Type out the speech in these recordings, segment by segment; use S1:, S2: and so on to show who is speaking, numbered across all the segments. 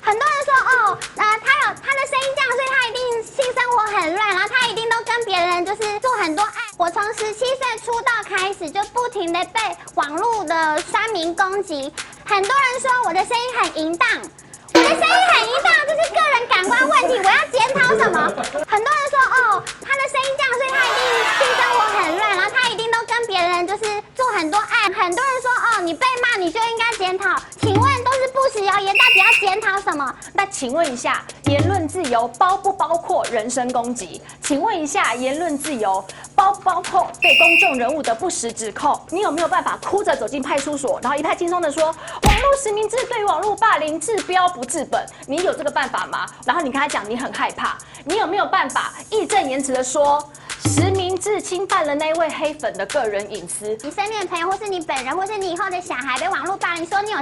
S1: 很多人说哦，他的声音这样，所以他一定性生活很乱，然后他一定都跟别人就是做很多爱。我从17岁出道开始，就不停的被网络的酸民攻击。很多人说我的声音很淫荡，我的声音很淫荡，这是个人感官问题，我要检讨什么？很多人说哦，他的声音这样，所以他一定性生活很乱，然后他一定都跟别人就是做很多爱。很多人说哦，你被骂你就应该检讨，请问都是不实谣言，到底要检讨什么？
S2: 那请问一下，言论自由包不包括人身攻击？请问一下，言论自由包不包括对公众人物的不实指控？你有没有办法哭着走进派出所，然后一派轻松的说，网络实名制对网络霸凌治标不治本？你有这个办法吗？然后你跟他讲你很害怕，你有没有办法义正言辞的说？实名制侵犯了那位黑粉的个人隐私，
S1: 你身边的朋友，或是你本人，或是你以后的小孩被网络霸凌，说你有，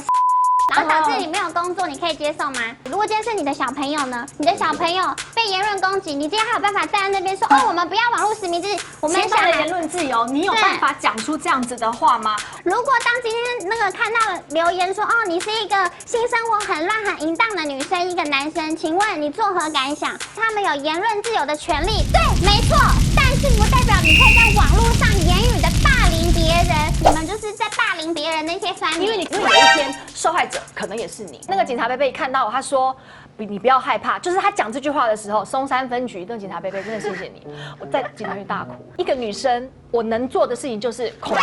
S1: 然后导致你没有工作，你可以接受吗？如果今天是你的小朋友呢？你的小朋友被言论攻击，你今天还有办法站在那边说哦，我们不要网络实名制，我们
S2: 侵犯了言论自由，你有办法讲出这样子的话吗？
S1: 如果当今天那个看到留言说哦，你是一个性生活很乱、很淫荡的女生，一个男生，请问你作何感想？他们有言论自由的权利，对，没错，但是不代表你可以在网络上言语的霸凌别人，你们就是在霸凌别人的一些酸民。
S2: 因为有一天受害者可能也是你。那个警察贝贝看到他说。你不要害怕，就是他讲这句话的时候，松山分局那个警察贝贝真的谢谢你，我在警察局大哭。一个女生，我能做的事情就是恐惧、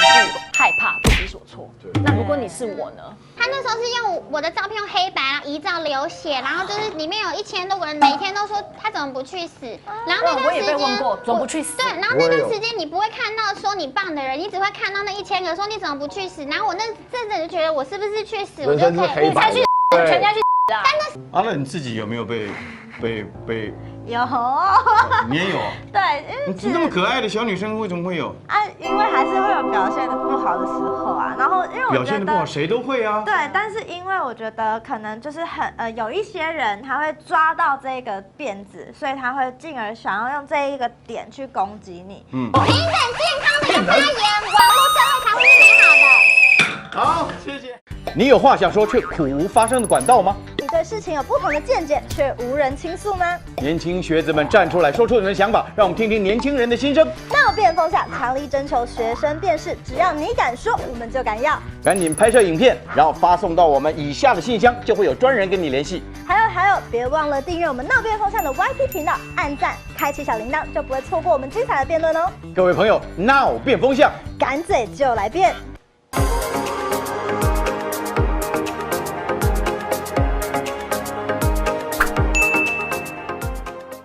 S2: 害怕、不知所措。那如果你是我呢？
S1: 他那时候是用我的照片用黑白遗照流血，然后就是里面有1000多个人，每天都说他怎么不去死。然后那段时间
S2: 我也被问过，怎么不去死？
S1: 对，然后那段时间你不会看到说你棒的人，你只会看到那1000个说你怎么不去死。然后我那阵子就觉得我是不是去死，我就可以
S2: 你才去，全家去。
S3: 阿乐，你自己有没有被？
S4: 有，
S3: 你也有。
S4: 对，
S3: 你那么可爱的小女生，为什么会有？
S4: 啊，因为还是会有表现的不好的时候啊。然后因为我觉得
S3: 表现的不好，谁都会啊。
S4: 对，但是因为我觉得可能就是有一些人他会抓到这个辫子，所以他会进而想要用这一个点去攻击你。
S1: 平等健康的一个发言，网络社会才会是美好的。
S3: 好，谢谢。你有话想说却苦无发声的管道吗？
S4: 你对事情有不同的见解却无人倾诉吗？
S3: 年轻学子们站出来，说出你们的想法，让我们听听年轻人的心声。
S4: 闹辩风下，强力征求学生辨识，只要你敢说，我们就敢要。
S3: 赶紧拍摄影片，然后发送到我们以下的信箱，就会有专人跟你联系。
S4: 还有，别忘了订阅我们闹辩风向的 YT 频道，按赞，开启小铃铛，就不会错过我们精彩的辩论哦。
S3: 各位朋友，闹辩风向，
S4: 敢嘴就来辩。